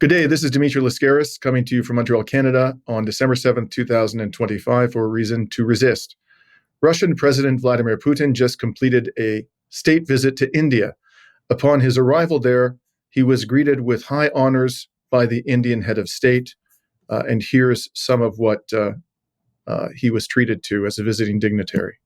Good day, this is Dimitri Lascaris coming to you from Montreal, Canada on December 7th, 2025 for a reason to resist. Russian President Vladimir Putin just completed a state visit to India. Upon his arrival there, he was greeted with high honors by the Indian head of state. And here's some of what he was treated to as a visiting dignitary.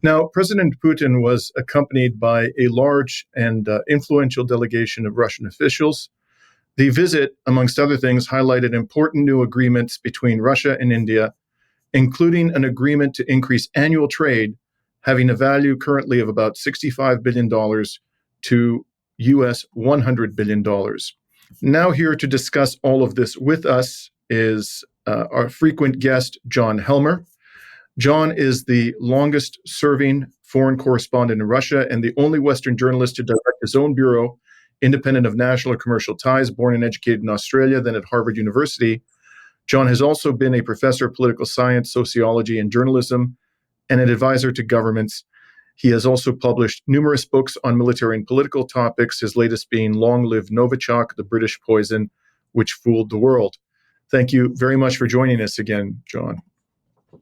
Now, President Putin was accompanied by a large and influential delegation of Russian officials. The visit, amongst other things, highlighted important new agreements between Russia and India, including an agreement to increase annual trade, having a value currently of about $65 billion to US $100 billion. Now here to discuss all of this with us is our frequent guest, John Helmer. John is the longest serving foreign correspondent in Russia and the only Western journalist to direct his own bureau, independent of national or commercial ties, born and educated in Australia, then at Harvard University. John has also been a professor of political science, sociology, and journalism, and an advisor to governments. He has also published numerous books on military and political topics, his latest being Long Live Novichok, the British Poison, which Fooled the World. Thank you very much for joining us again, John.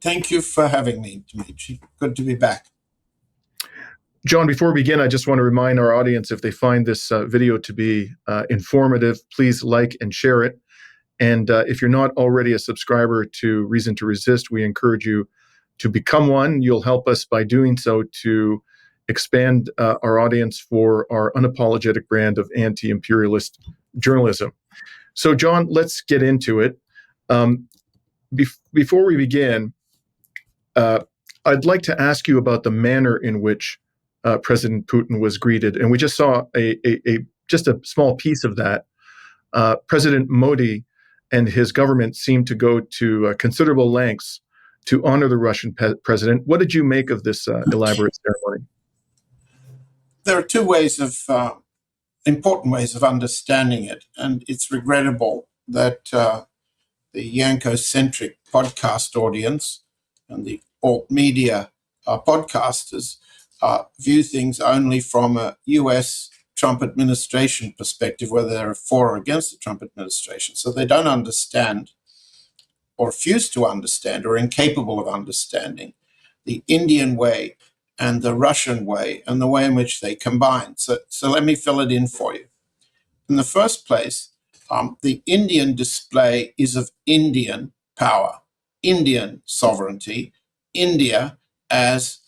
Thank you for having me, Dimitri. Good to be back. John, before we begin, I just want to remind our audience, if they find this video to be informative, please like and share it. And if you're not already a subscriber to Reason to Resist, we encourage you to become one. You'll help us by doing so to expand our audience for our unapologetic brand of anti-imperialist journalism. So, John, let's get into it. Before we begin, I'd like to ask you about the manner in which President Putin was greeted. And we just saw just a small piece of that. President Modi and his government seemed to go to considerable lengths to honor the Russian president. What did you make of this elaborate ceremony? There are two ways of important ways of understanding it, and it's regrettable that the Yanko-centric podcast audience and the alt media podcasters view things only from a U.S. Trump administration perspective, whether they're for or against the Trump administration. So they don't understand or refuse to understand or are incapable of understanding the Indian way and the Russian way and the way in which they combine. So let me fill it in for you. In the first place, the Indian display is of Indian power, Indian sovereignty, India as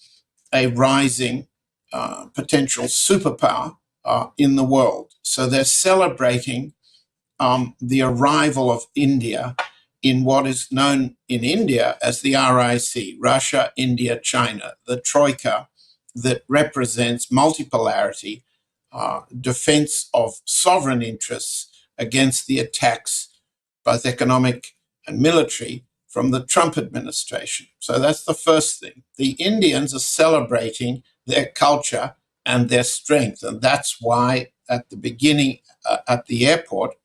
a rising potential superpower in the world. So they're celebrating the arrival of India in what is known in India as the RIC, Russia, India, China, the troika that represents multipolarity, defense of sovereign interests against the attacks, both economic and military, from the Trump administration. So that's the first thing. The Indians are celebrating their culture and their strength. And that's why at the beginning, at the airport,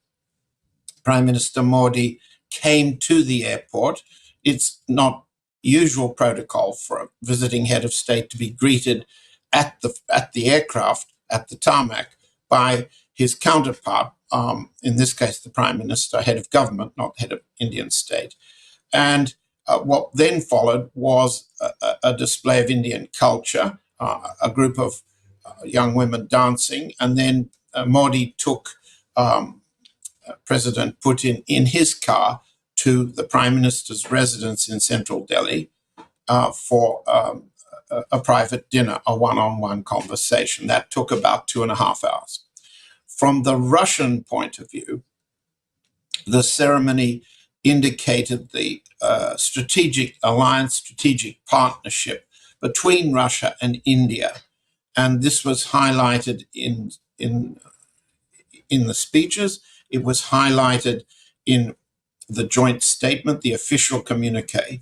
Prime Minister Modi came to the airport. It's not usual protocol for a visiting head of state to be greeted at the aircraft, at the tarmac, by his counterpart, in this case, the Prime Minister, head of government, not head of Indian state. And what then followed was a display of Indian culture, a group of young women dancing, and then Modi took President Putin in his car to the Prime Minister's residence in central Delhi for a private dinner, a one-on-one conversation. That took about 2.5 hours. From the Russian point of view, the ceremony indicated the strategic alliance, strategic partnership between Russia and India. And this was highlighted in the speeches. It was highlighted in the joint statement, the official communique,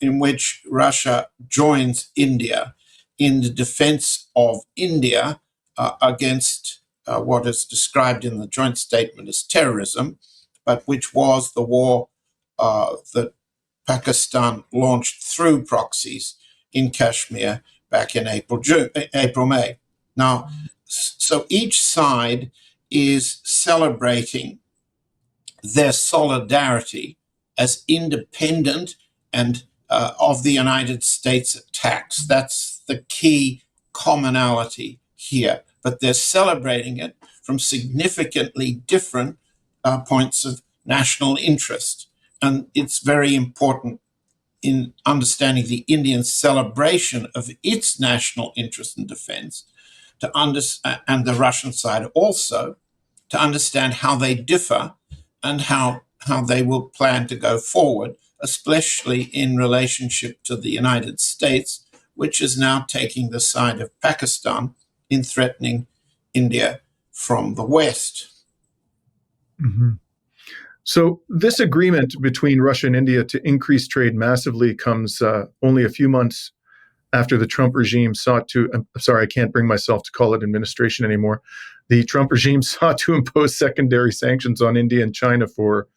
in which Russia joins India in the defense of India against what is described in the joint statement as terrorism, but which was the war that Pakistan launched through proxies in Kashmir back in April, May. Now, so each side is celebrating their solidarity as independent and of the United States attacks. That's the key commonality here. But they're celebrating it from significantly different points of national interest. And it's very important in understanding the Indian celebration of its national interest and defense, and the Russian side also, to understand how they differ and how they will plan to go forward, especially in relationship to the United States, which is now taking the side of Pakistan in threatening India from the West. Mm-hmm. So this agreement between Russia and India to increase trade massively comes only a few months after the Trump regime sought to, I'm sorry, I can't bring myself to call it administration anymore. The Trump regime sought to impose secondary sanctions on India and China for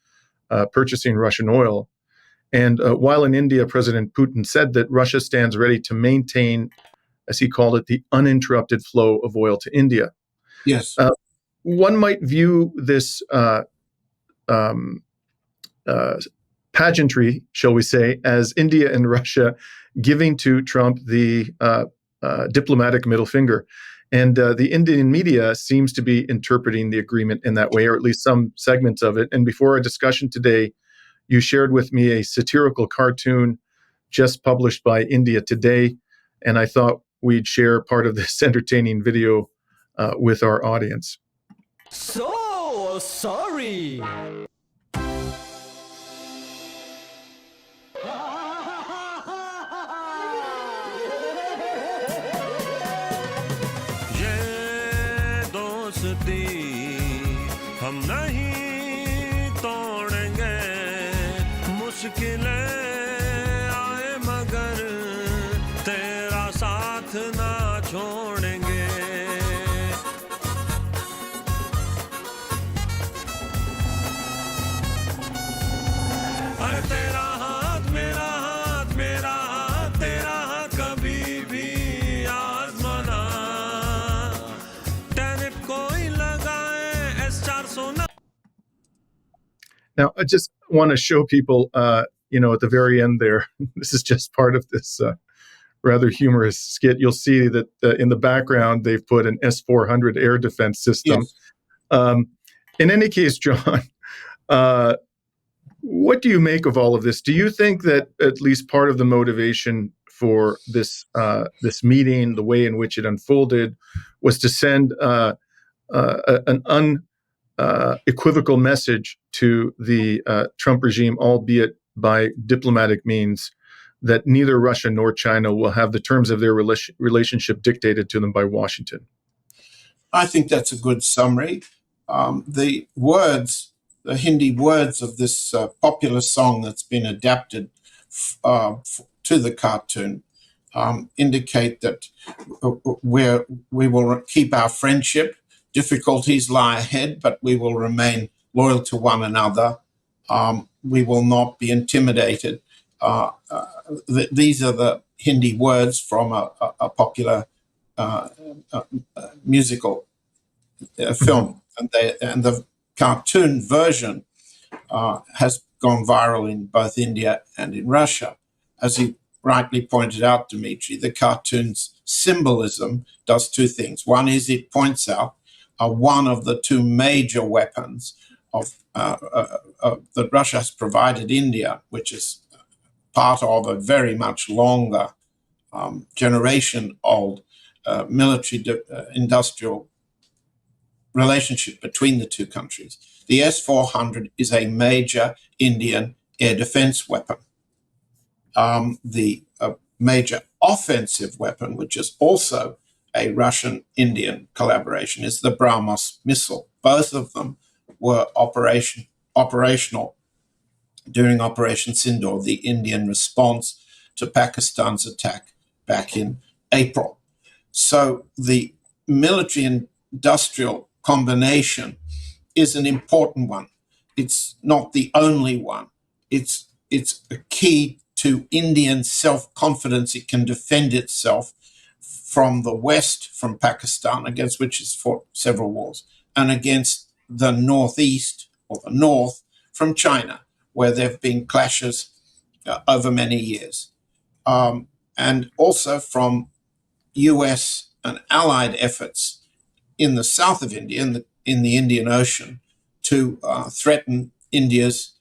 purchasing Russian oil. And while in India, President Putin said that Russia stands ready to maintain, as he called it, the uninterrupted flow of oil to India. Yes. One might view this pageantry, shall we say, as India and Russia giving to Trump the diplomatic middle finger. And the Indian media seems to be interpreting the agreement in that way, or at least some segments of it. And before our discussion today, you shared with me a satirical cartoon just published by India Today, and I thought we'd share part of this entertaining video with our audience. So sorry. ये दोस्ती हम नहीं तोड़ेंगे, मुश्किलें आए मगर तेरा साथ ना छोड़ेंगे. अरे तेरा हाथ मेरा हाथ, मेरा हाथ तेरा हाथ, कभी भी आजमाना. टेनिट कोई लगाए S400. Now, I just want to show people, at the very end there, this is just part of this rather humorous skit. You'll see that in the background, they've put an S-400 air defense system. Yes. In any case, John, what do you make of all of this? Do you think that at least part of the motivation for this meeting, the way in which it unfolded, was to send an unequivocal message to the Trump regime, albeit by diplomatic means, that neither Russia nor China will have the terms of their relationship dictated to them by Washington? I think that's a good summary. The Hindi words of this popular song that's been adapted to the cartoon indicate that we will keep our friendship. Difficulties lie ahead, but we will remain loyal to one another. We will not be intimidated. These are the Hindi words from a popular musical film, and the cartoon version has gone viral in both India and in Russia. As you rightly pointed out, Dimitri, the cartoon's symbolism does two things. One is it points out one of the two major weapons that Russia has provided India, which is part of a very much longer generation-old military-industrial relationship between the two countries. The S-400 is a major Indian air defense weapon. The major offensive weapon, which is also a Russian-Indian collaboration, is the BrahMos missile. Both of them were operational during Operation Sindoor, the Indian response to Pakistan's attack back in April. So the military-industrial combination is an important one. It's not the only one. It's a key to Indian self-confidence. It can defend itself from the West, from Pakistan, against which it's fought several wars, and against the Northeast, or the North, from China, where there have been clashes over many years. And also from US and allied efforts in the south of India, in the Indian Ocean, to threaten India's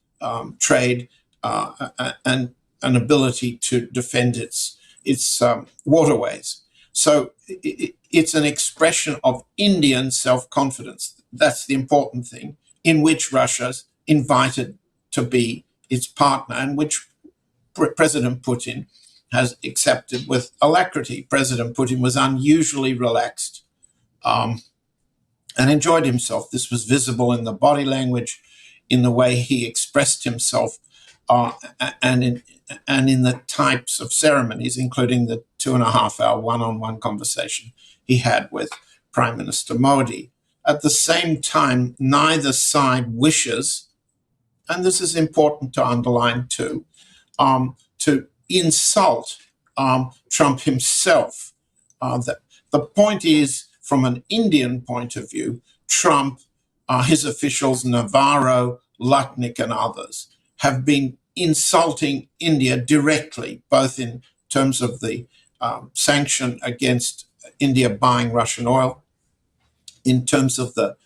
trade and an ability to defend its waterways. So it's an expression of Indian self-confidence. That's the important thing, in which Russia's invited to be its partner, and which President Putin has accepted with alacrity. President Putin was unusually relaxed and enjoyed himself. This was visible in the body language, in the way he expressed himself, and in the types of ceremonies, including the 2.5-hour one-on-one conversation he had with Prime Minister Modi. At the same time, neither side wishes, and this is important to underline too, to insult Trump himself. The point is, from an Indian point of view, Trump, his officials, Navarro, Lutnick, and others, have been insulting India directly, both in terms of the sanction against India buying Russian oil, in terms of the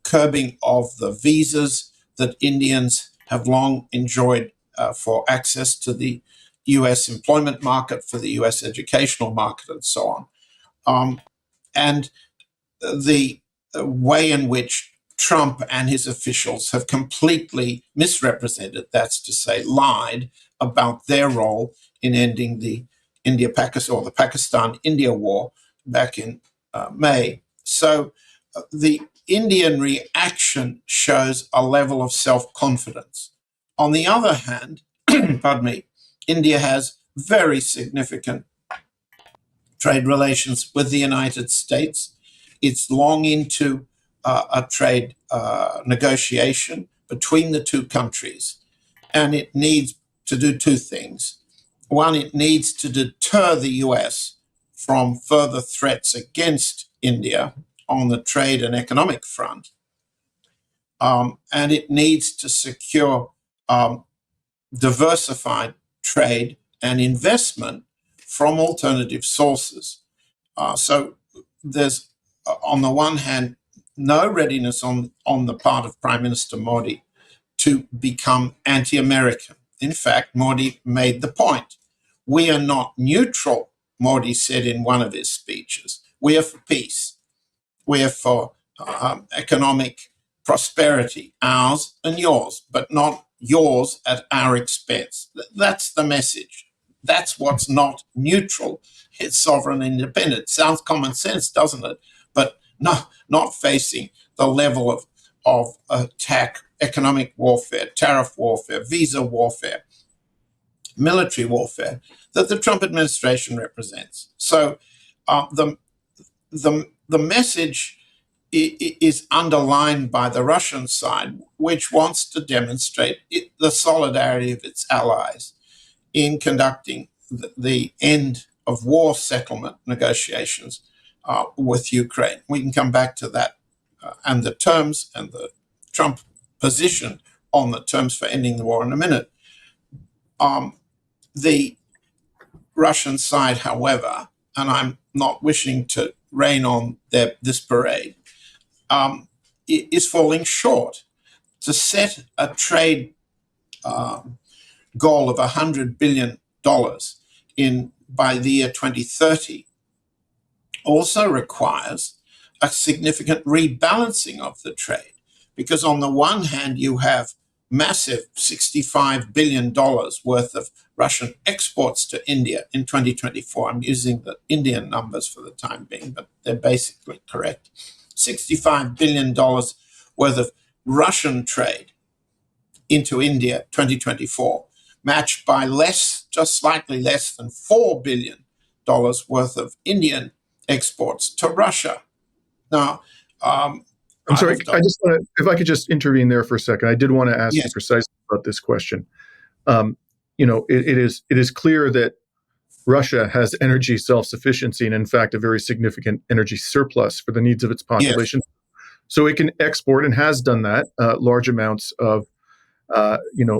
curbing of the visas that Indians have long enjoyed for access to the US employment market, for the US educational market, and so on. And the way in which Trump and his officials have completely misrepresented, that's to say, lied about their role in ending the Pakistan-India war back in May. So the Indian reaction shows a level of self-confidence. On the other hand, pardon me, India has very significant trade relations with the United States. It's long into a trade negotiation between the two countries, and it needs to do two things. One, it needs to deter the US from further threats against India on the trade and economic front, and it needs to secure diversified trade and investment from alternative sources. So there's, on the one hand, no readiness on the part of Prime Minister Modi to become anti-American. In fact, Modi made the point. We are not neutral, Modi said in one of his speeches. We are for peace. We are for economic prosperity, ours and yours, but not yours at our expense. That's the message. That's what's not neutral. It's sovereign independent. Sounds common sense, doesn't it? But not facing the level of attack, economic warfare, tariff warfare, visa warfare, military warfare that the Trump administration represents. So the message is underlined by the Russian side, which wants to demonstrate the solidarity of its allies in conducting the end of war settlement negotiations with Ukraine. We can come back to that and the terms and the Trump position on the terms for ending the war in a minute. The Russian side, however, and I'm not wishing to rain on this parade, is falling short. To set a trade goal of $100 billion by the year 2030 also requires a significant rebalancing of the trade. Because on the one hand, you have massive $65 billion worth of Russian exports to India in 2024. I'm using the Indian numbers for the time being, but they're basically correct. $65 billion worth of Russian trade into India 2024, matched by just slightly less than $4 billion worth of Indian exports to Russia. Now, I'm sorry, if I could just intervene there for a second. I did want to ask you precisely about this question. It is clear that Russia has energy self-sufficiency and, in fact, a very significant energy surplus for the needs of its population. Yes. So it can export and has done that large amounts of,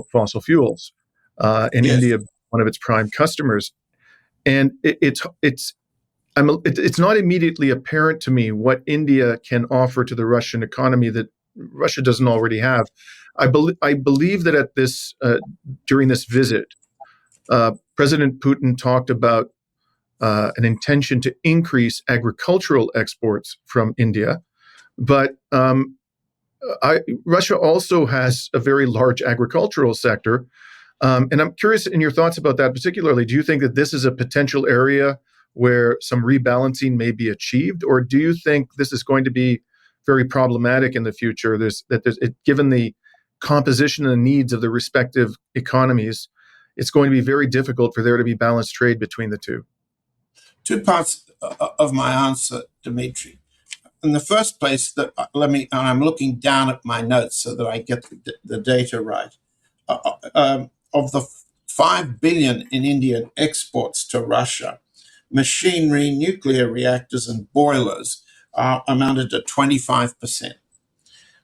fossil fuels. And India, one of its prime customers, and it's not immediately apparent to me what India can offer to the Russian economy that Russia doesn't already have. I believe that at this during this visit, President Putin talked about an intention to increase agricultural exports from India, but Russia also has a very large agricultural sector, and I'm curious in your thoughts about that particularly. Do you think that this is a potential area where some rebalancing may be achieved, or do you think this is going to be very problematic in the future? Given the composition and the needs of the respective economies, it's going to be very difficult for there to be balanced trade between the two. Two parts of my answer, Dimitri. In the first place, I'm looking down at my notes so that I get the data right. Of the $5 billion in Indian exports to Russia, machinery, nuclear reactors, and boilers amounted to 25%.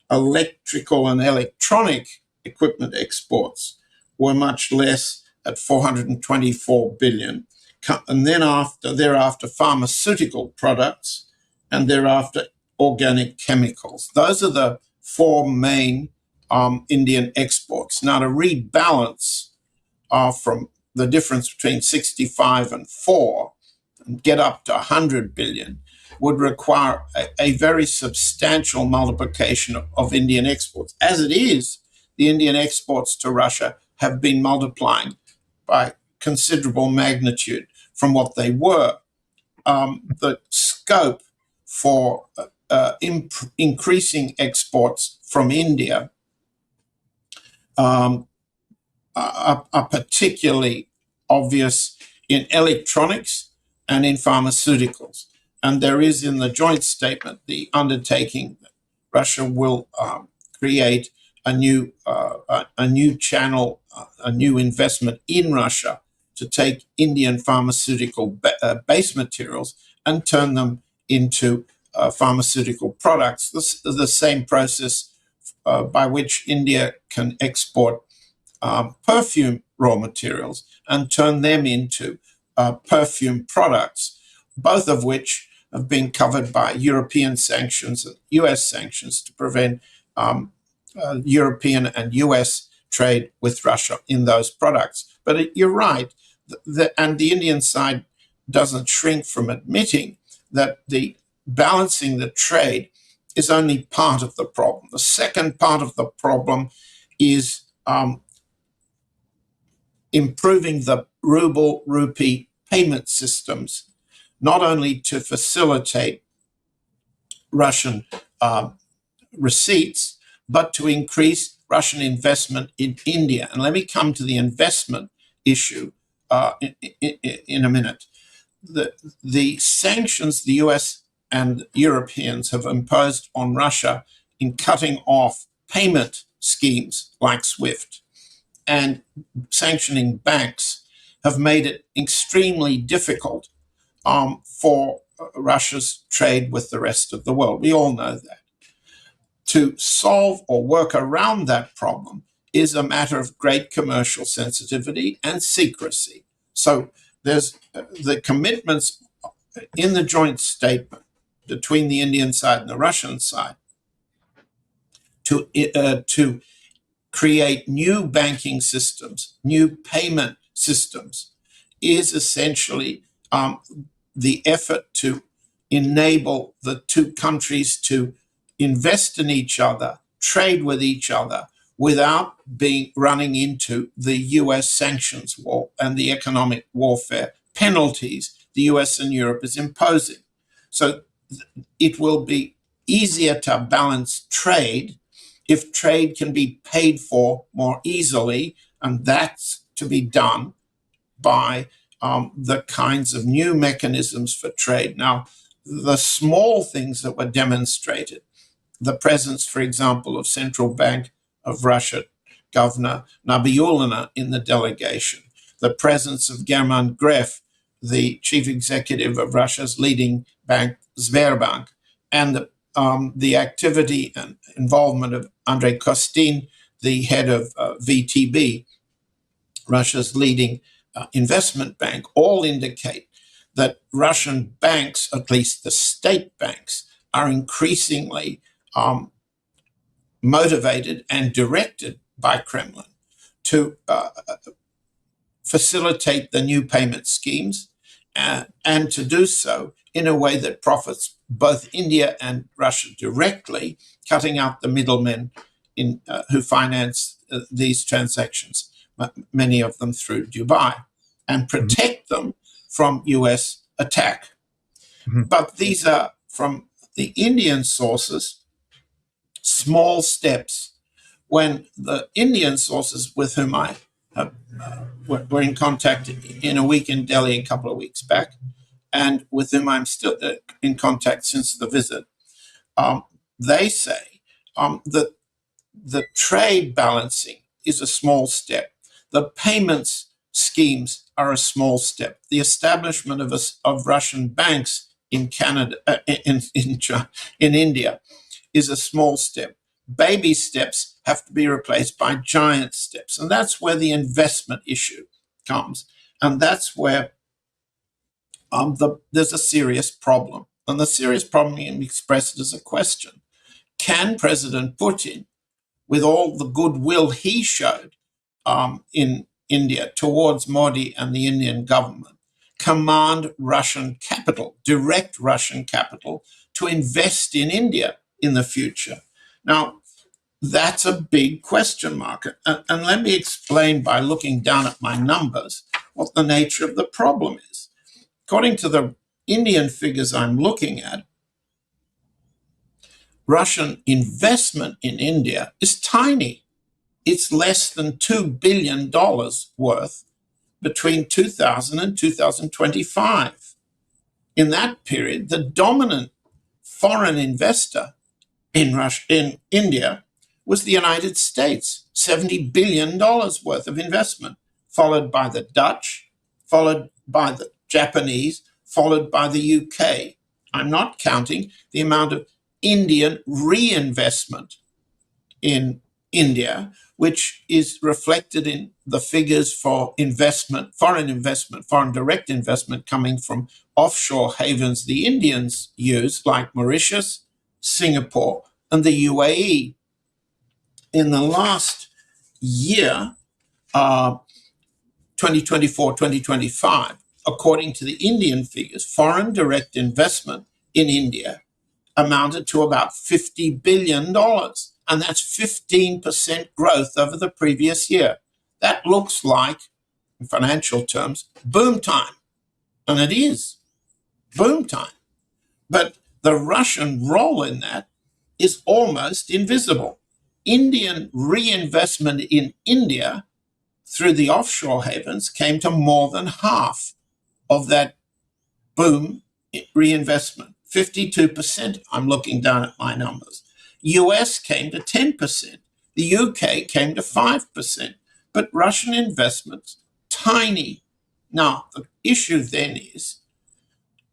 Electrical and electronic equipment exports were much less at $424 billion. And then thereafter, pharmaceutical products, and thereafter organic chemicals. Those are the four main Indian exports. Now, to rebalance from the difference between 65 and 4 and get up to 100 billion would require a very substantial multiplication of Indian exports. As it is, the Indian exports to Russia have been multiplying by considerable magnitude from what they were. The scope for increasing exports from India are particularly obvious in electronics and in pharmaceuticals. And there is in the joint statement the undertaking that Russia will create a new channel, a new investment in Russia to take Indian pharmaceutical base materials and turn them into pharmaceutical products. The same process by which India can export perfume raw materials and turn them into perfume products, both of which have been covered by European sanctions and US sanctions to prevent European and US trade with Russia in those products. But you're right, and the Indian side doesn't shrink from admitting that the balancing the trade is only part of the problem. The second part of the problem is improving the ruble-rupee payment systems, not only to facilitate Russian receipts, but to increase Russian investment in India. And let me come to the investment issue in a minute. The sanctions the US and Europeans have imposed on Russia in cutting off payment schemes like SWIFT and sanctioning banks have made it extremely difficult for Russia's trade with the rest of the world. We all know that. To solve or work around that problem is a matter of great commercial sensitivity and secrecy. So there's the commitments in the joint statement between the Indian side and the Russian side to create new banking systems, new payment systems, is essentially the effort to enable the two countries to invest in each other, trade with each other, without running into the US sanctions war and the economic warfare penalties the US and Europe is imposing. So it will be easier to balance trade if trade can be paid for more easily, and that's to be done by the kinds of new mechanisms for trade. Now, the small things that were demonstrated, the presence, for example, of Central Bank of Russia Governor Nabiullina in the delegation, the presence of German Gref, the chief executive of Russia's leading bank, Sberbank, and the activity and involvement of Andrei Kostin, the head of VTB, Russia's leading investment bank, all indicate that Russian banks, at least the state banks, are increasingly motivated and directed by Kremlin to facilitate the new payment schemes and to do so in a way that profits both India and Russia directly, cutting out the middlemen who finance these transactions, many of them through Dubai, and protect them from US attack. Mm-hmm. But these are, from the Indian sources, small steps. When the Indian sources with whom I were in contact in a week in Delhi a couple of weeks back, and with whom I'm still in contact since the visit, they say that the trade balancing is a small step. The payments schemes are a small step. The establishment of Russian banks in Canada, in India, is a small step. Baby steps have to be replaced by giant steps. And that's where the investment issue comes. And that's where there's a serious problem. And the serious problem can be expressed as a question. Can President Putin, with all the goodwill he showed in India towards Modi and the Indian government, command Russian capital, direct Russian capital, to invest in India in the future? Now, that's a big question mark. And let me explain by looking down at my numbers what the nature of the problem is. According to the Indian figures I'm looking at, Russian investment in India is tiny. It's less than $2 billion worth between 2000 and 2025. In that period, the dominant foreign investor in India was the United States, $70 billion worth of investment, followed by the Dutch, followed by the Japanese, followed by the UK. I'm not counting the amount of Indian reinvestment in India, which is reflected in the figures for investment, foreign direct investment coming from offshore havens the Indians use, like Mauritius, Singapore, and the UAE. In the last year, 2024, 2025, according to the Indian figures, foreign direct investment in India amounted to about $50 billion. And that's 15% growth over the previous year. That looks like in financial terms, boom time. And it is boom time. But the Russian role in that is almost invisible. Indian reinvestment in India through the offshore havens came to more than half of that boom reinvestment. 52%, I'm looking down at my numbers. US came to 10%. The UK came to 5%. But Russian investments, tiny. Now, the issue then is,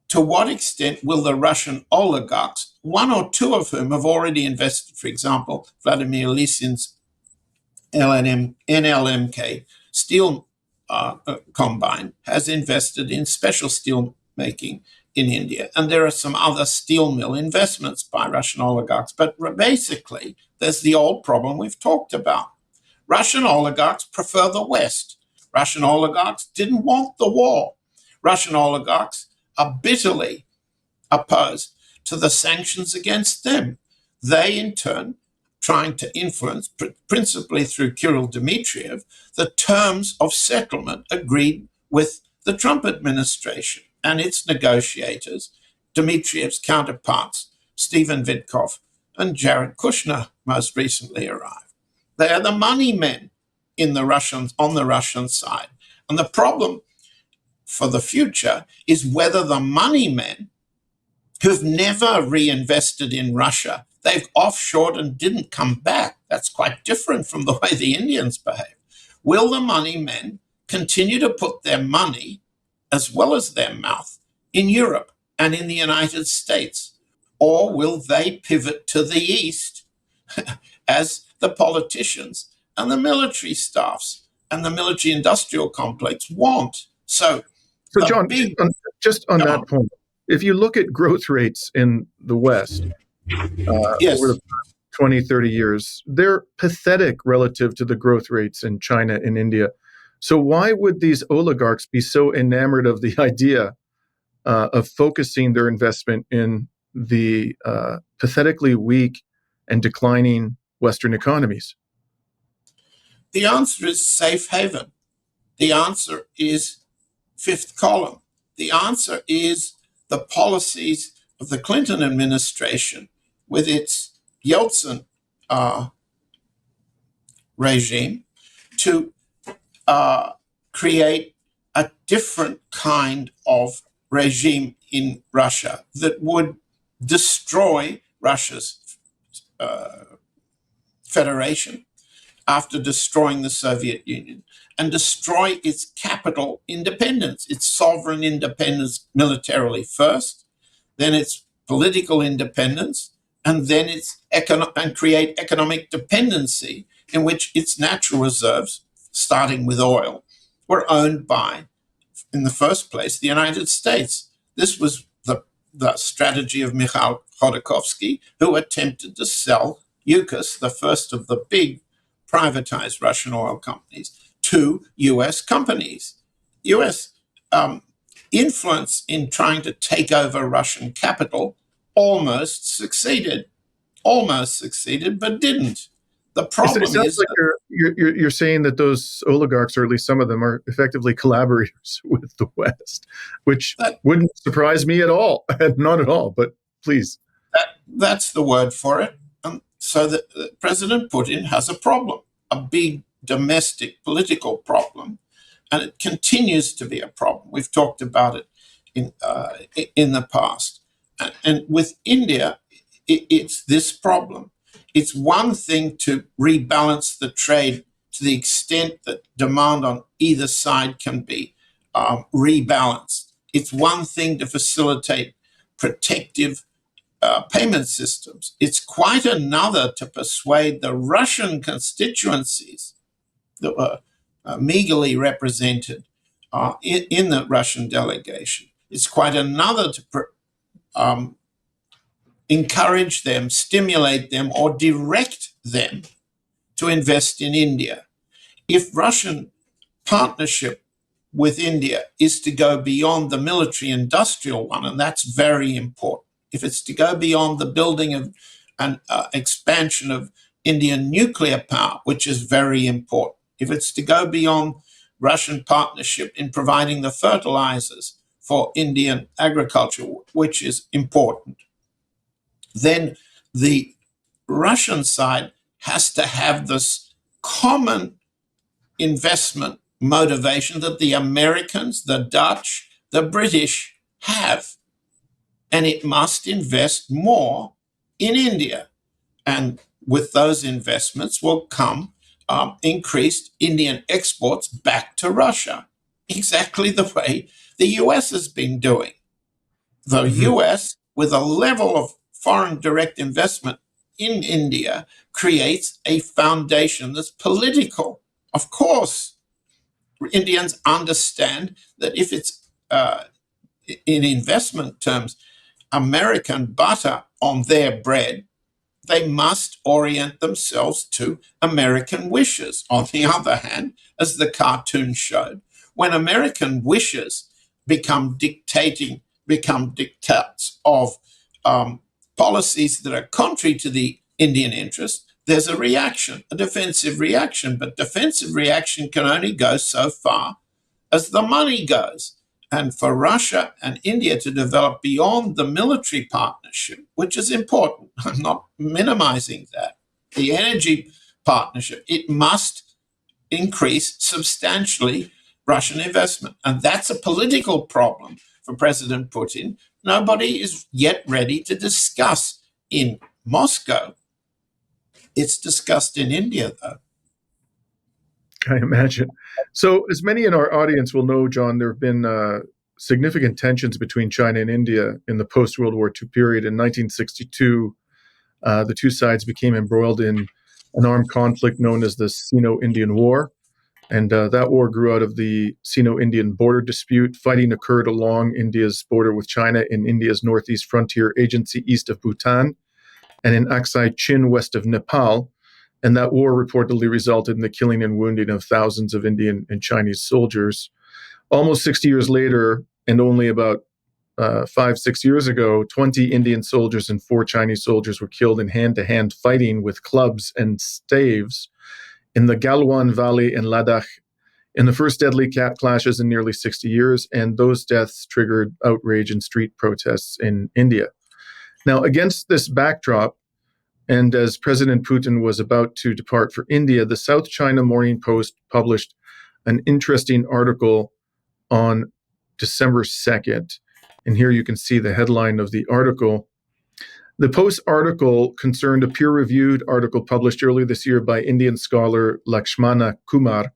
to what extent will the Russian oligarchs, one or two of whom have already invested, for example, Vladimir Lysin's NLMK steel combine has invested in special steel making in India. And there are some other steel mill investments by Russian oligarchs. But basically, there's the old problem we've talked about. Russian oligarchs prefer the West. Russian oligarchs didn't want the war. Russian oligarchs are bitterly opposed to the sanctions against them. They, in turn, trying to influence, principally through Kirill Dmitriev, the terms of settlement agreed with the Trump administration and its negotiators, Dmitriev's counterparts, Stephen Witkoff and Jared Kushner most recently arrived. They are the money men on the Russian side. And the problem for the future is whether the money men who've never reinvested in Russia, they've offshored and didn't come back. That's quite different from the way the Indians behave. Will the money men continue to put their money, as well as their mouth, in Europe and in the United States? Or will they pivot to the East as the politicians and the military staffs and the military industrial complex want? So John, just on that point, if you look at growth rates in the West yes. over the past 20, 30 years, they're pathetic relative to the growth rates in China and India. So why would these oligarchs be so enamored of the idea of focusing their investment in the pathetically weak and declining Western economies? The answer is safe haven. The answer is fifth column. The answer is the policies of the Clinton administration with its Yeltsin regime to create a different kind of regime in Russia that would destroy Russia's federation after destroying the Soviet Union and destroy its capital independence, its sovereign independence militarily first, then its political independence, and then and create economic dependency in which its natural reserves, starting with oil, were owned by, in the first place, the United States. This was the strategy of Mikhail Khodorkovsky, who attempted to sell Yukos, the first of the big privatized Russian oil companies, to U.S. companies. U.S. Influence in trying to take over Russian capital almost succeeded, but didn't. The problem It sounds is like you're saying that those oligarchs, or at least some of them, are effectively collaborators with the West, which wouldn't surprise me at all. Not at all, but please. That's the word for it. So that President Putin has a problem, a big domestic political problem, and it continues to be a problem. We've talked about it in the past. And with India, it's this problem. It's one thing to rebalance the trade to the extent that demand on either side can be rebalanced. It's one thing to facilitate protective payment systems. It's quite another to persuade the Russian constituencies that were meagerly represented in the Russian delegation. It's quite another to encourage them, stimulate them, or direct them to invest in India. If Russian partnership with India is to go beyond the military-industrial one, and that's very important, if it's to go beyond the building of an expansion of Indian nuclear power, which is very important, if it's to go beyond Russian partnership in providing the fertilizers for Indian agriculture, which is important. Then the Russian side has to have this common investment motivation that the Americans, the Dutch, the British have. And it must invest more in India. And with those investments will come increased Indian exports back to Russia, exactly the way the US has been doing. The US, with a level of foreign direct investment in India, creates a foundation that's political. Of course, Indians understand that if it's in investment terms, American butter on their bread, they must orient themselves to American wishes. On the other hand, as the cartoon showed, when American wishes become dictates of policies that are contrary to the Indian interest, there's a reaction, a defensive reaction. But defensive reaction can only go so far as the money goes. And for Russia and India to develop beyond the military partnership, which is important, I'm not minimizing that, the energy partnership, it must increase substantially Russian investment. And that's a political problem for President Putin. Nobody is yet ready to discuss in Moscow. It's discussed in India, though. I imagine. So, as many in our audience will know, John, there have been significant tensions between China and India in the post-World War II period. In 1962, the two sides became embroiled in an armed conflict known as the Sino-Indian War. And that war grew out of the Sino-Indian border dispute. Fighting occurred along India's border with China in India's northeast frontier agency east of Bhutan and in Aksai Chin west of Nepal. And that war reportedly resulted in the killing and wounding of thousands of Indian and Chinese soldiers. Almost 60 years later, and only about 5-6 years ago, 20 Indian soldiers and 4 Chinese soldiers were killed in hand-to-hand fighting with clubs and staves in the Galwan Valley in Ladakh in the first deadly clashes in nearly 60 years, and those deaths triggered outrage and street protests in India. Now, against this backdrop, and as President Putin was about to depart for India, the South China Morning Post published an interesting article on December 2nd. And here you can see the headline of the article. The Post article concerned a peer-reviewed article published earlier this year by Indian scholar Lakshmana Kumar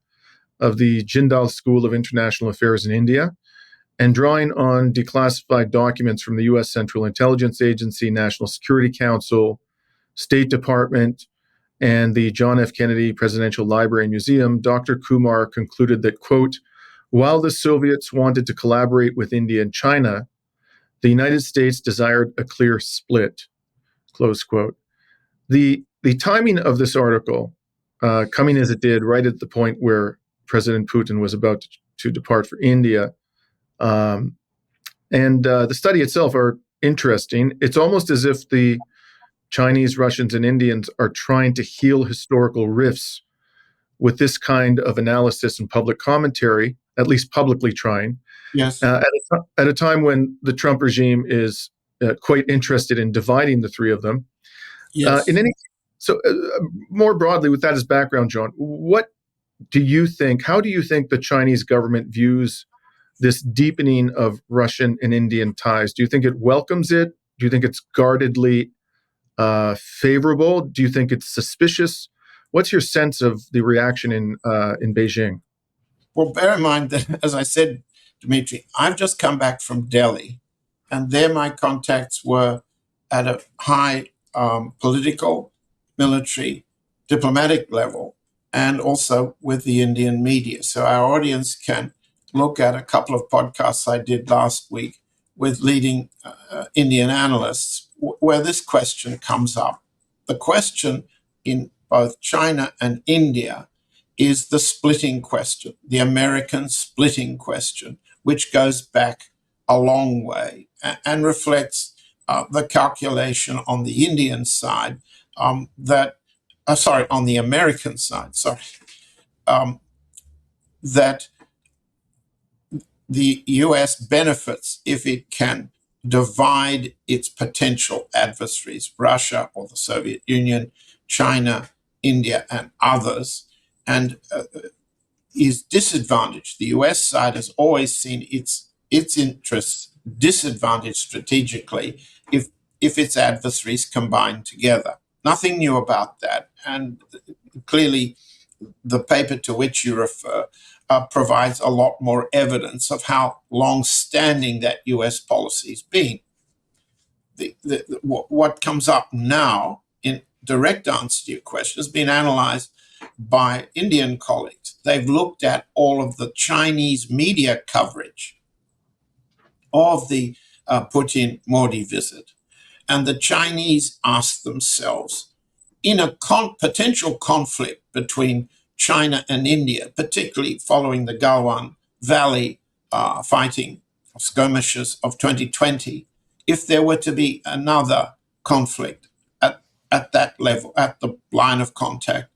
of the Jindal School of International Affairs in India, and drawing on declassified documents from the U.S. Central Intelligence Agency, National Security Council, State Department, and the John F. Kennedy Presidential Library and Museum, Dr. Kumar concluded that, quote, while the Soviets wanted to collaborate with India and China, the United States desired a clear split, close quote. The timing of this article, coming as it did right at the point where President Putin was about to depart for India, and the study itself are interesting. It's almost as if the Chinese, Russians, and Indians are trying to heal historical rifts with this kind of analysis and public commentary, at least publicly trying. Yes. At a time when the Trump regime is quite interested in dividing the three of them. Yes. More broadly, with that as background, John, what do you think? How do you think the Chinese government views this deepening of Russian and Indian ties? Do you think it welcomes it? Do you think it's guardedly favorable? Do you think it's suspicious? What's your sense of the reaction in Beijing? Well, bear in mind that, as I said, Dimitri, I've just come back from Delhi, and there my contacts were at a high political, military, diplomatic level, and also with the Indian media. So our audience can look at a couple of podcasts I did last week with leading Indian analysts where this question comes up. The question in both China and India is the splitting question, the American splitting question, which goes back a long way and reflects the calculation on the Indian side on the American side, that the US benefits if it can divide its potential adversaries, Russia or the Soviet Union, China, India, and others, and is disadvantaged. The US side has always seen its interests disadvantaged strategically if its adversaries combine together. Nothing new about that. And clearly, the paper to which you refer provides a lot more evidence of how long-standing that US policy has been. What comes up now, in direct answer to your question, has been analyzed by Indian colleagues. They've looked at all of the Chinese media coverage of the Putin-Modi visit. And the Chinese asked themselves, in a potential conflict between China and India, particularly following the Galwan Valley fighting skirmishes of 2020, if there were to be another conflict at that level, at the line of contact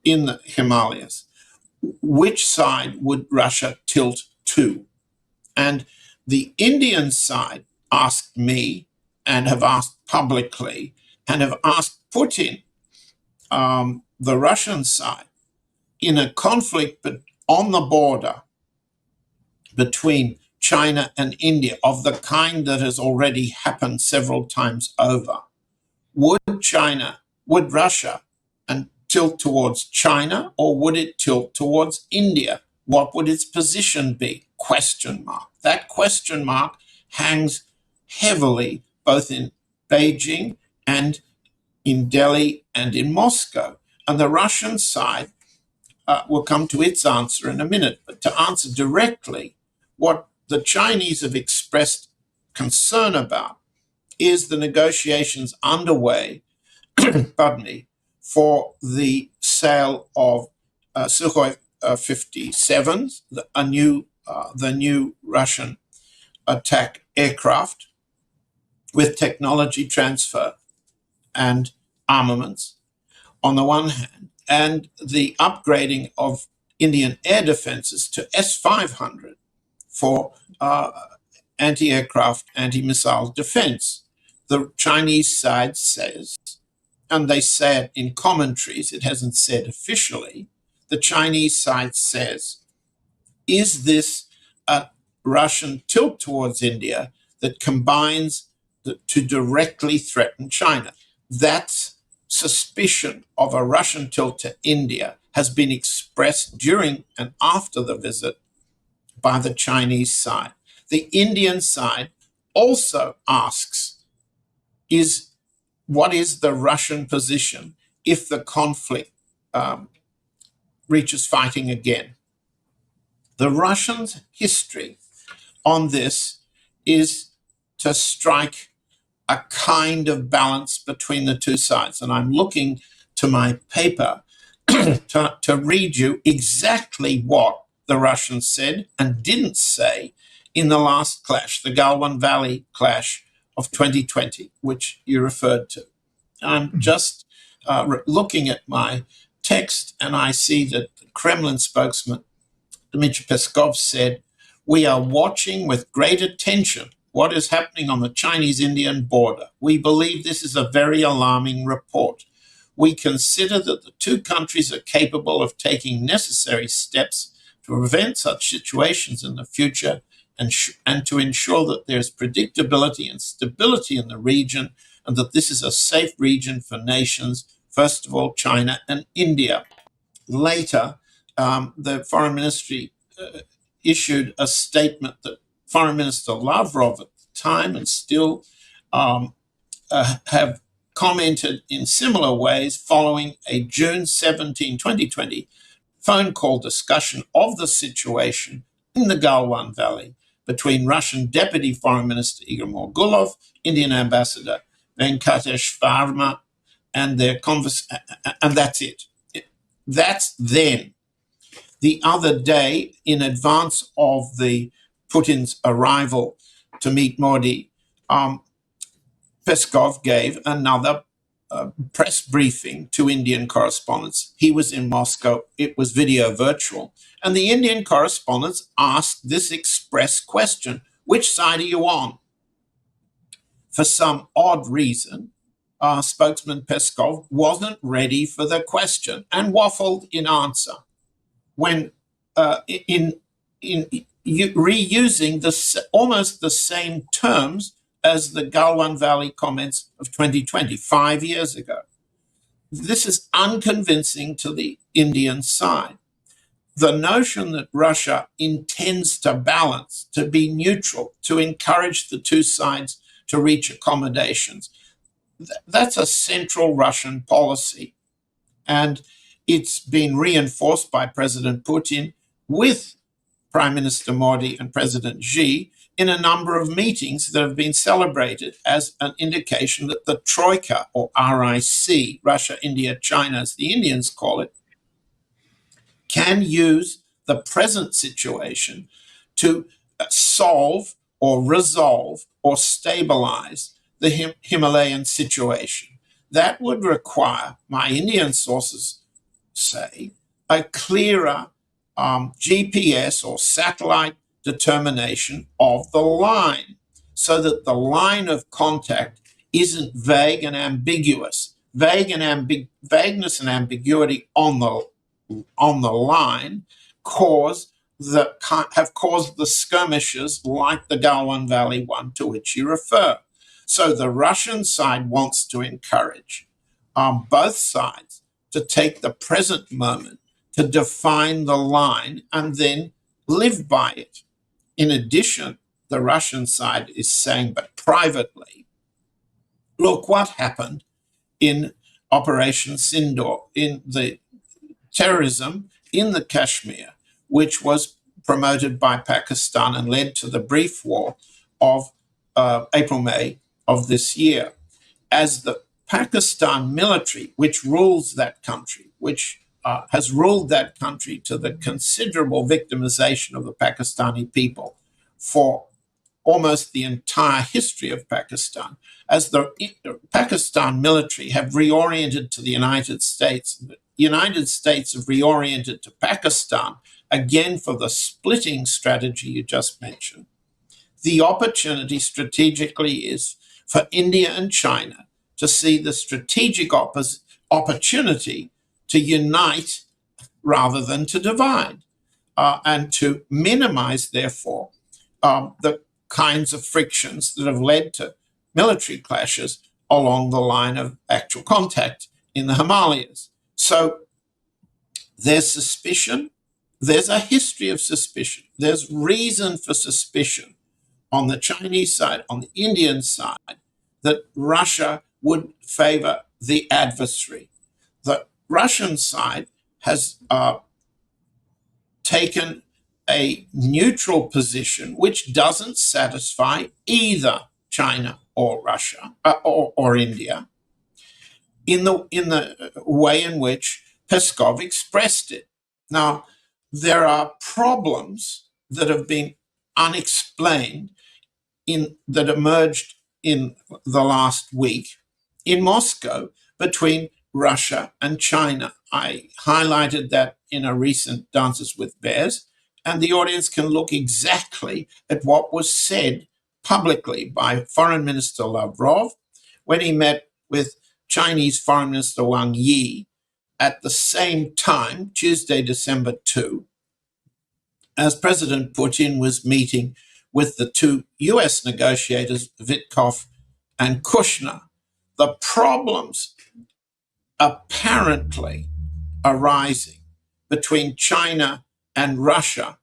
in the Himalayas, which side would Russia tilt to? And the Indian side asked me, and have asked publicly, and have asked Putin, the Russian side, in a conflict but on the border between China and India of the kind that has already happened several times over, would Russia and tilt towards China, or would it tilt towards India? What would its position be? Question mark. That question mark hangs heavily both in Beijing and in Delhi and in Moscow. And the Russian side will come to its answer in a minute. But to answer directly, what the Chinese have expressed concern about is the negotiations underway, pardon me, for the sale of Sukhoi 57s, the new Russian attack aircraft, with technology transfer and armaments on the one hand, and the upgrading of Indian air defenses to S-500 for anti-aircraft, anti-missile defense. The Chinese side says, and they say it in commentaries, it hasn't said officially, the Chinese side says, is this a Russian tilt towards India that combines to directly threaten China? That suspicion of a Russian tilt to India has been expressed during and after the visit by the Chinese side. The Indian side also asks, what is the Russian position if the conflict reaches fighting again? The Russians' history on this is to strike a kind of balance between the two sides. And I'm looking to my paper to read you exactly what the Russians said and didn't say in the last clash, the Galwan Valley clash of 2020, which you referred to. I'm just looking at my text, and I see that the Kremlin spokesman, Dmitri Peskov, said, "We are watching with great attention what is happening on the Chinese-Indian border. We believe this is a very alarming report. We consider that the two countries are capable of taking necessary steps to prevent such situations in the future and to ensure that there's predictability and stability in the region, and that this is a safe region for nations, first of all, China and India." Later, the Foreign Ministry issued a statement that Foreign Minister Lavrov at the time and still have commented in similar ways following a June 17, 2020 phone call discussion of the situation in the Galwan Valley between Russian Deputy Foreign Minister Igor Morgulov, Indian Ambassador Venkatesh Varma, and their and that's it. That's then. The other day, in advance of the Putin's arrival to meet Modi, Peskov gave another press briefing to Indian correspondents. He was in Moscow. It was video virtual. And the Indian correspondents asked this express question: which side are you on? For some odd reason, spokesman Peskov wasn't ready for the question and waffled in answer when reusing almost the same terms as the Galwan Valley comments of 2020, 5 years ago. This is unconvincing to the Indian side. The notion that Russia intends to balance, to be neutral, to encourage the two sides to reach accommodations, that's a central Russian policy. And it's been reinforced by President Putin with Prime Minister Modi and President Xi in a number of meetings that have been celebrated as an indication that the Troika, or RIC, Russia, India, China, as the Indians call it, can use the present situation to solve or resolve or stabilize the Himalayan situation. That would require, my Indian sources say, a clearer GPS or satellite determination of the line, so that the line of contact isn't vague and ambiguous. Vagueness and ambiguity on the line have caused the skirmishes like the Galwan Valley one to which you refer. So the Russian side wants to encourage both sides to take the present moment to define the line and then live by it. In addition, the Russian side is saying, but privately, look what happened in Operation Sindoor, in the terrorism in the Kashmir, which was promoted by Pakistan and led to the brief war of April-May of this year. As the Pakistan military, which rules that country, which has ruled that country to the considerable victimization of the Pakistani people for almost the entire history of Pakistan, as the Pakistan military have reoriented to the United States, the United States have reoriented to Pakistan, again for the splitting strategy you just mentioned. The opportunity strategically is for India and China to see the strategic opportunity to unite rather than to divide, and to minimize, therefore, the kinds of frictions that have led to military clashes along the line of actual contact in the Himalayas. So there's suspicion, there's a history of suspicion, there's reason for suspicion on the Chinese side, on the Indian side, that Russia would favor the adversary. The Russian side has taken a neutral position which doesn't satisfy either China or Russia or India in the way in which Peskov expressed it. Now, there are problems that have been unexplained that emerged in the last week in Moscow between Russia and China. I highlighted that in a recent Dances with Bears, and the audience can look exactly at what was said publicly by Foreign Minister Lavrov when he met with Chinese Foreign Minister Wang Yi at the same time, Tuesday, December 2, as President Putin was meeting with the two US negotiators, Witkoff and Kushner. The problems apparently arising between China and Russia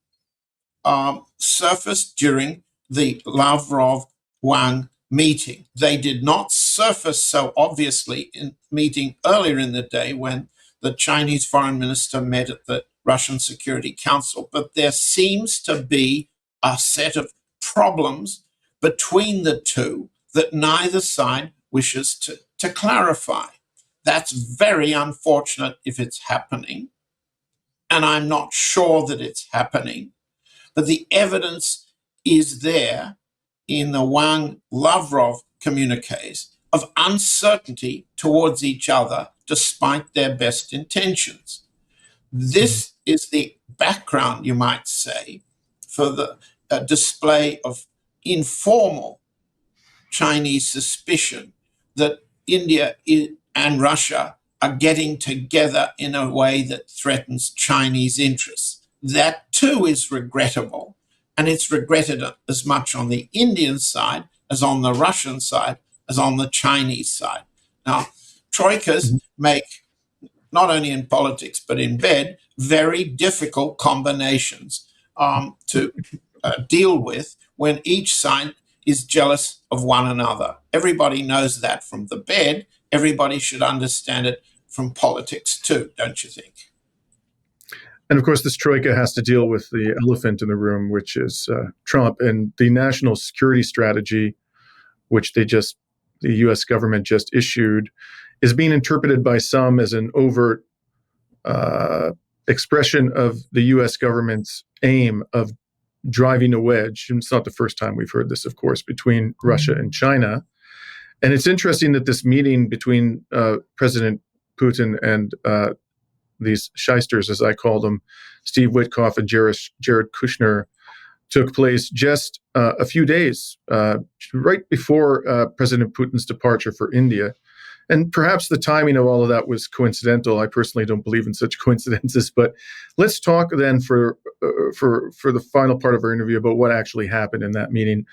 surfaced during the Lavrov-Wang meeting. They did not surface so obviously in meeting earlier in the day when the Chinese foreign minister met at the Russian Security Council, but there seems to be a set of problems between the two that neither side wishes to clarify. That's very unfortunate if it's happening, and I'm not sure that it's happening, but the evidence is there in the Wang-Lavrov communiques of uncertainty towards each other despite their best intentions. This is the background, you might say, for the display of informal Chinese suspicion that India and Russia are getting together in a way that threatens Chinese interests. That too is regrettable, and it's regretted as much on the Indian side as on the Russian side as on the Chinese side. Now, troikas make, not only in politics but in bed, very difficult combinations to deal with when each side is jealous of one another. Everybody knows that from the bed. Everybody should understand it from politics too, don't you think? And of course, this troika has to deal with the elephant in the room, which is Trump and the national security strategy, which the U.S. government just issued, is being interpreted by some as an overt expression of the U.S. government's aim of driving a wedge. And it's not the first time we've heard this, of course, between Russia and China. And it's interesting that this meeting between President Putin and these shysters, as I call them, Steve Witkoff and Jared Kushner, took place just a few days right before President Putin's departure for India. And perhaps the timing of all of that was coincidental. I personally don't believe in such coincidences. But let's talk then for the final part of our interview about what actually happened in that meeting,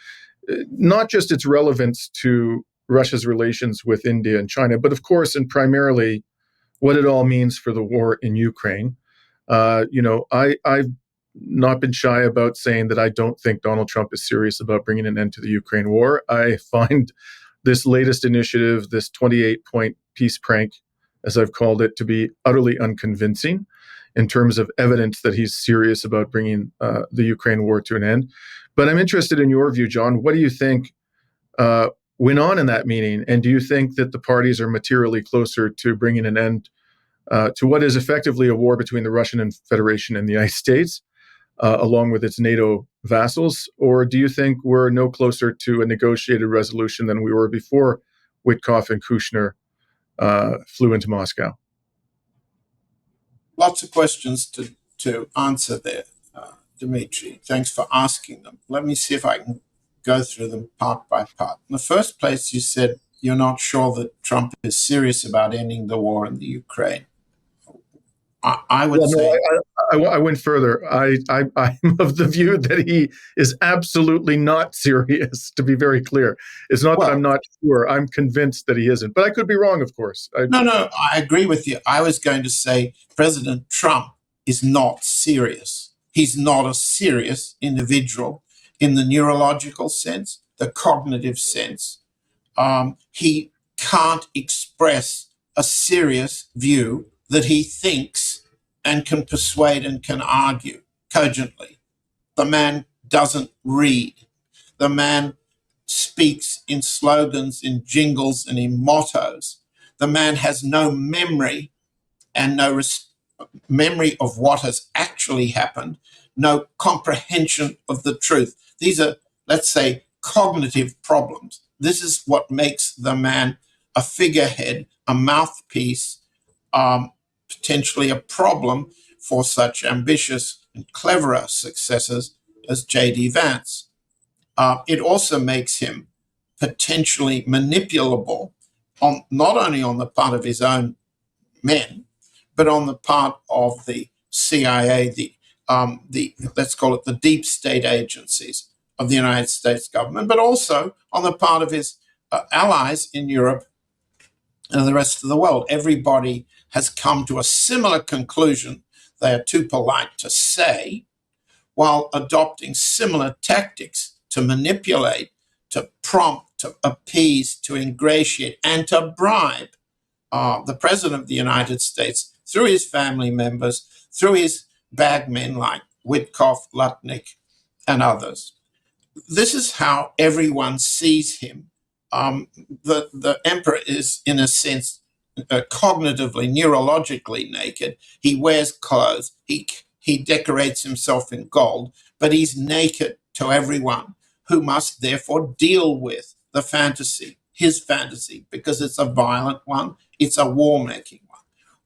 not just its relevance to Russia's relations with India and China, but of course, and primarily, what it all means for the war in Ukraine. I've not been shy about saying that I don't think Donald Trump is serious about bringing an end to the Ukraine war. I find this latest initiative, this 28-point peace prank, as I've called it, to be utterly unconvincing in terms of evidence that he's serious about bringing the Ukraine war to an end. But I'm interested in your view, John. What do you think went on in that meeting? And do you think that the parties are materially closer to bringing an end to what is effectively a war between the Russian Federation and the United States, along with its NATO vassals? Or do you think we're no closer to a negotiated resolution than we were before Witkoff and Kushner flew into Moscow? Lots of questions to answer there, Dimitri. Thanks for asking them. Let me see if I can go through them part by part. In the first place, you said you're not sure that Trump is serious about ending the war in the Ukraine. I would say... I went further. I'm of the view that he is absolutely not serious, to be very clear. It's not that I'm not sure. I'm convinced that he isn't. But I could be wrong, of course. No, I agree with you. I was going to say President Trump is not serious. He's not a serious individual in the neurological sense, the cognitive sense. He can't express a serious view that he thinks and can persuade and can argue cogently. The man doesn't read. The man speaks in slogans, in jingles, and in mottos. The man has no memory and no memory of what has actually happened, no comprehension of the truth. These are, let's say, cognitive problems. This is what makes the man a figurehead, a mouthpiece, potentially a problem for such ambitious and cleverer successors as J.D. Vance. It also makes him potentially manipulable, not only on the part of his own men, but on the part of the CIA, the let's call it the deep state agencies of the United States government, but also on the part of his allies in Europe and the rest of the world. Everybody has come to a similar conclusion. They are too polite to say, while adopting similar tactics to manipulate, to prompt, to appease, to ingratiate, and to bribe the President of the United States through his family members, through his bagmen like Witkoff, Lutnick, and others. This is how everyone sees him. The emperor is, in a sense, cognitively, neurologically naked. He wears clothes. He decorates himself in gold, but he's naked to everyone who must therefore deal with the fantasy. his fantasy because it's a violent one, it's a war-making one.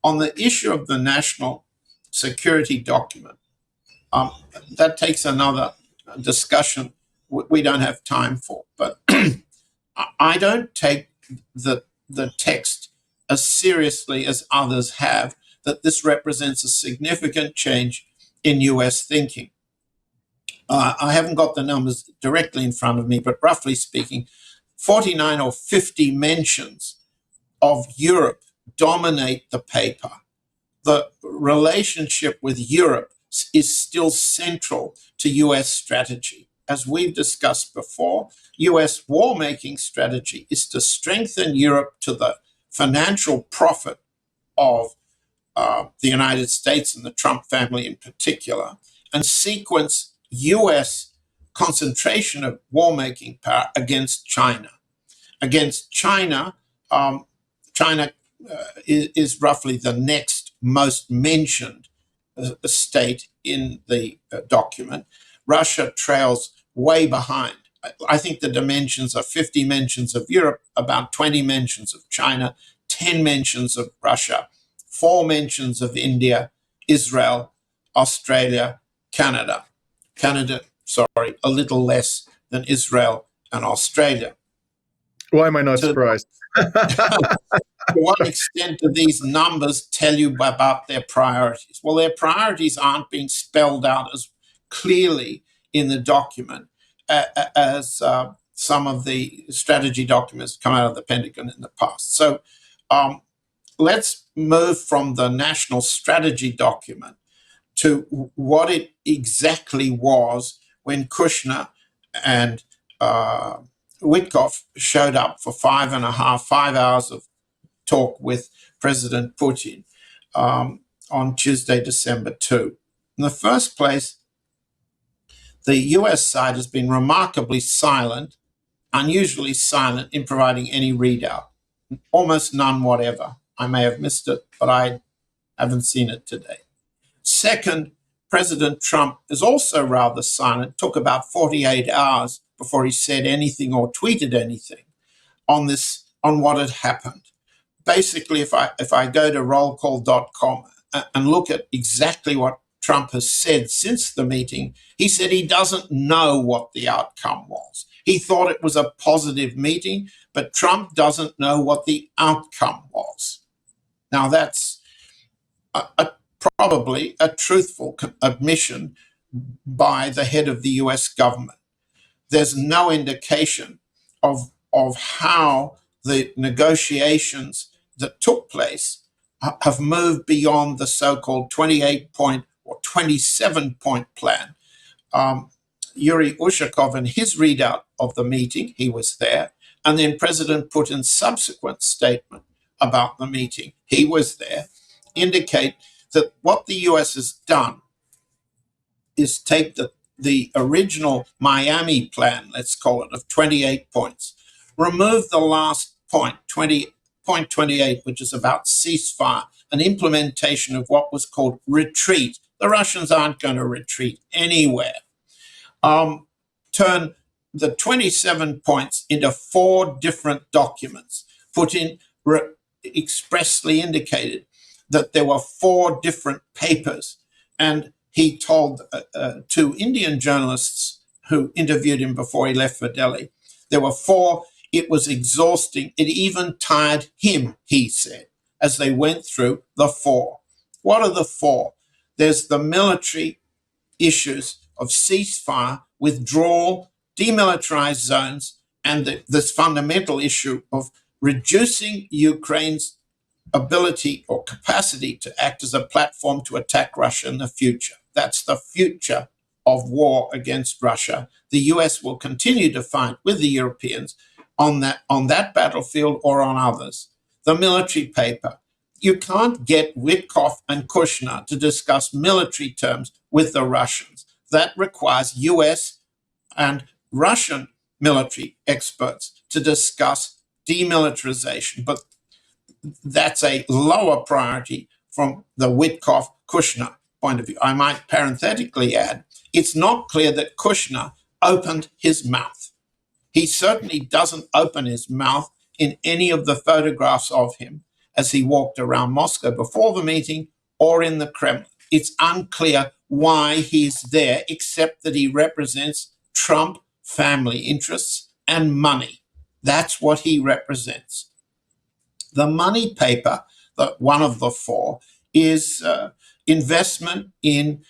On the issue of the national security document, that takes another discussion we don't have time for. But I don't take the text as seriously as others have, that this represents a significant change in US thinking. I haven't got the numbers directly in front of me, but roughly speaking, 49 or 50 mentions of Europe dominate the paper. The relationship with Europe is still central to US strategy. As we've discussed before, US war-making strategy is to strengthen Europe to the financial profit of the United States and the Trump family in particular, and sequence US concentration of war-making power against China. Against China, China is roughly the next most mentioned state in the document. Russia trails way behind. I think the dimensions are 50 mentions of Europe, about 20 mentions of China, 10 mentions of Russia, 4 mentions of India, Israel, Australia, Canada. A little less than Israel and Australia. Why am I not surprised? To what extent do these numbers tell you about their priorities? Well, their priorities aren't being spelled out as clearly in the document as some of the strategy documents come out of the Pentagon in the past. So let's move from the national strategy document to what it exactly was when Kushner and Witkoff showed up for 5 hours of talk with President Putin on Tuesday, December 2. In the first place, the US side has been remarkably silent, unusually silent in providing any readout, almost none whatever. I may have missed it, but I haven't seen it today. Second, President Trump is also rather silent, took about 48 hours before he said anything or tweeted anything on what had happened. Basically, if I go to rollcall.com and look at exactly what Trump has said since the meeting, he said he doesn't know what the outcome was. He thought it was a positive meeting, but Trump doesn't know what the outcome was. Now, that's probably a truthful admission by the head of the US government. There's no indication of how the negotiations that took place have moved beyond the so-called 28-point or 27-point plan. Yuri Ushakov, in his readout of the meeting, he was there, and then President Putin's subsequent statement about the meeting, he was there, indicate that what the US has done is take the original Miami plan, let's call it, of 28 points, remove the last point, point 28, which is about ceasefire, an implementation of what was called retreat. The Russians aren't going to retreat anywhere. Turn the 27 points into 4 different documents. Putin expressly indicated that there were 4 different papers, and he told 2 Indian journalists who interviewed him before he left for Delhi, there were 4. It was exhausting. It even tired him, he said, as they went through the 4. What are the 4? There's the military issues of ceasefire, withdrawal, demilitarized zones, and this fundamental issue of reducing Ukraine's ability or capacity to act as a platform to attack Russia in the future. That's the future of war against Russia. The US will continue to fight with the Europeans on that battlefield or on others. The military paper. You can't get Witkoff and Kushner to discuss military terms with the Russians. That requires US and Russian military experts to discuss demilitarization. But that's a lower priority from the Witkoff-Kushner point of view. I might parenthetically add, it's not clear that Kushner opened his mouth. He certainly doesn't open his mouth in any of the photographs of him as he walked around Moscow before the meeting or in the Kremlin. It's unclear why he's there, except that he represents Trump family interests and money. That's what he represents. The money paper, one of the four, is investment in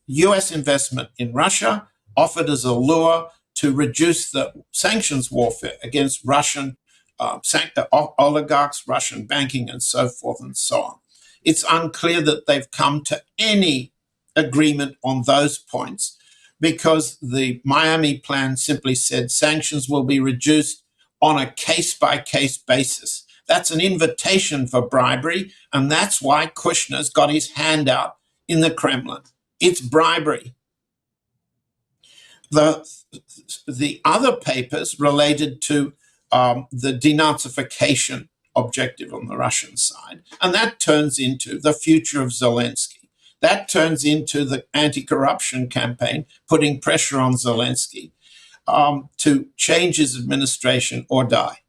U.S. investment in Russia, offered as a lure to reduce the sanctions warfare against Russian oligarchs, Russian banking, and so forth and so on. It's unclear that they've come to any agreement on those points because the Miami plan simply said sanctions will be reduced on a case-by-case basis. That's an invitation for bribery, and that's why Kushner's got his hand out in the Kremlin. It's bribery. The other papers related to the denazification objective on the Russian side, and that turns into the future of Zelensky. That turns into the anti-corruption campaign, putting pressure on Zelensky to change his administration or die.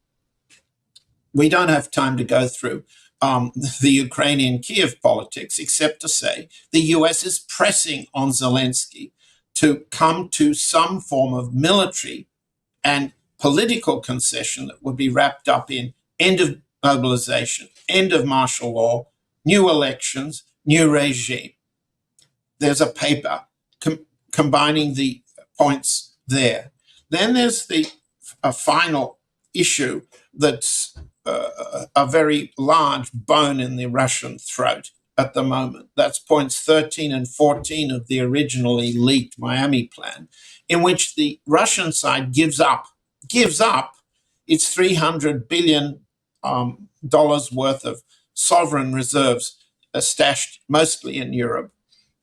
We don't have time to go through the Ukrainian Kiev politics, except to say the US is pressing on Zelensky to come to some form of military and political concession that would be wrapped up in end of mobilization, end of martial law, new elections, new regime. There's a paper combining the points there. Then there's a final issue that's a very large bone in the Russian throat at the moment. That's points 13 and 14 of the originally leaked Miami plan, in which the Russian side gives up its $300 billion worth of sovereign reserves stashed mostly in Europe,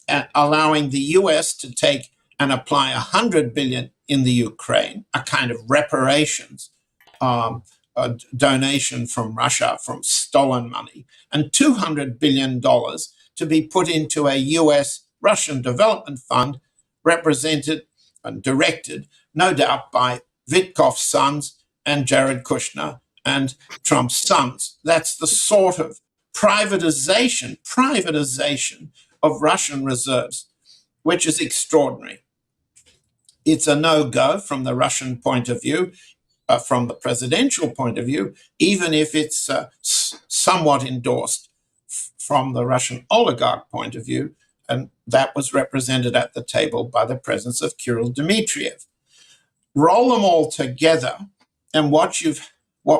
and allowing the US to take and apply $100 billion in the Ukraine, a kind of reparations a donation from Russia from stolen money, and $200 billion to be put into a US Russian development fund represented and directed, no doubt, by Witkoff's sons and Jared Kushner and Trump's sons. That's the sort of privatization of Russian reserves, which is extraordinary. It's a no-go from the Russian point of view, from the presidential point of view, even if it's somewhat endorsed from the Russian oligarch point of view, and that was represented at the table by the presence of Kirill Dmitriev. Roll them all together, and what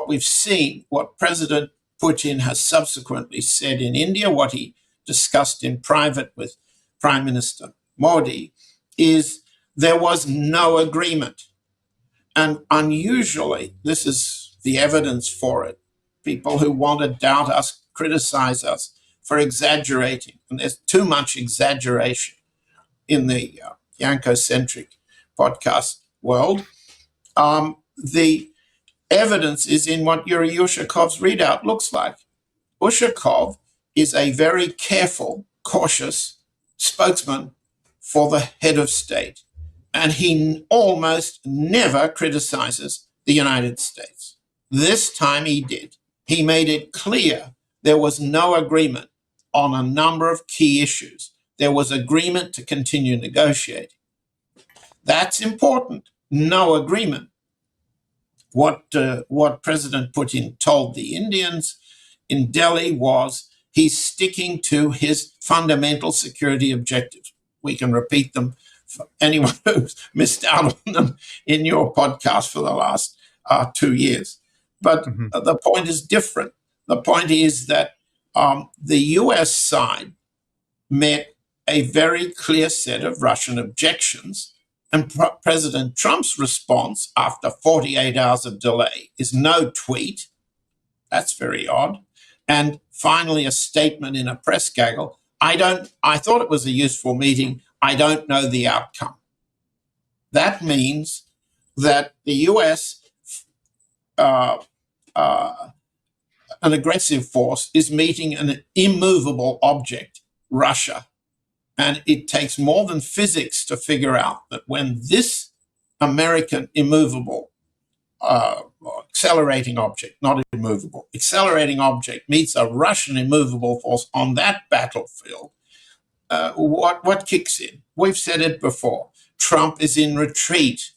we've seen, what President Putin has subsequently said in India, what he discussed in private with Prime Minister Modi, is there was no agreement. And unusually, this is the evidence for it. People who want to doubt us, criticize us for exaggerating, and there's too much exaggeration in the Yanko-centric podcast world. The evidence is in what Yuri Ushakov's readout looks like. Ushakov is a very careful, cautious spokesman for the head of state, and he almost never criticizes the United States. This time he did. He made it clear there was no agreement on a number of key issues. There was agreement to continue negotiating. That's important. No agreement. What President Putin told the Indians in Delhi was he's sticking to his fundamental security objectives. We can repeat them for anyone who's missed out on them in your podcast for the last 2 years. But the point is different. The point is that the US side met a very clear set of Russian objections, and President Trump's response after 48 hours of delay is no tweet. That's very odd. And finally, a statement in a press gaggle. I thought it was a useful meeting. I don't know the outcome. That means that the US, an aggressive force, is meeting an immovable object, Russia. And it takes more than physics to figure out that when this American immovable accelerating object, not immovable. Accelerating object meets a Russian immovable force on that battlefield. What kicks in? We've said it before. Trump is in retreat.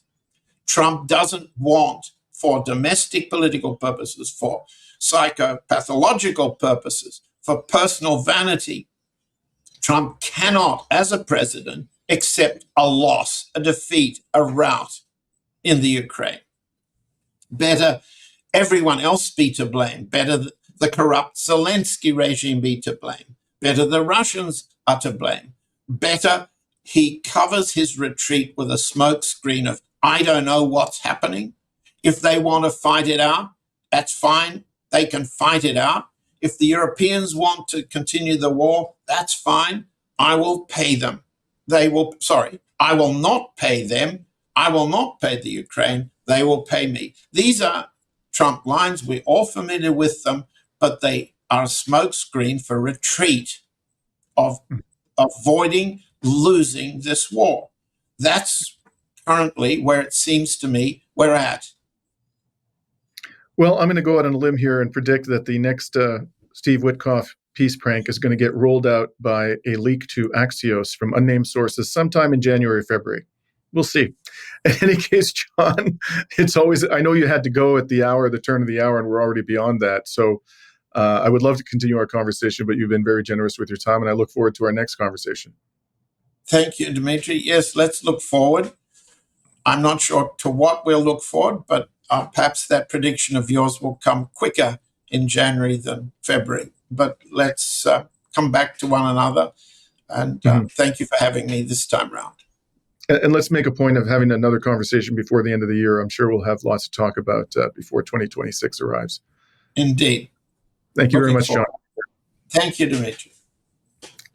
Trump doesn't want, for domestic political purposes, for psychopathological purposes, for personal vanity, Trump cannot, as a president, accept a loss, a defeat, a rout in the Ukraine. Better everyone else be to blame. Better the corrupt Zelensky regime be to blame. Better the Russians are to blame. Better he covers his retreat with a smokescreen of, I don't know what's happening. If they want to fight it out, that's fine. They can fight it out. If the Europeans want to continue the war, that's fine. I will pay them. I will not pay them. I will not pay the Ukraine. They will pay me. These are Trump lines. We're all familiar with them, but they are a smokescreen for retreat, of avoiding losing this war. That's currently where it seems to me we're at. Well, I'm going to go out on a limb here and predict that the next Steve Witkoff peace prank is going to get rolled out by a leak to Axios from unnamed sources sometime in January, February. We'll see. In any case, John, it's always, I know you had to go at the turn of the hour, and we're already beyond that. So I would love to continue our conversation, but you've been very generous with your time, and I look forward to our next conversation. Thank you, Dimitri. Yes, let's look forward. I'm not sure to what we'll look forward, but perhaps that prediction of yours will come quicker in January than February. But let's come back to one another. And thank you for having me this time round. And let's make a point of having another conversation before the end of the year. I'm sure we'll have lots to talk about before 2026 arrives. Indeed. Thank you very much, John. Thank you, Dimitri.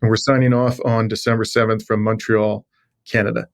And we're signing off on December 7th from Montreal, Canada.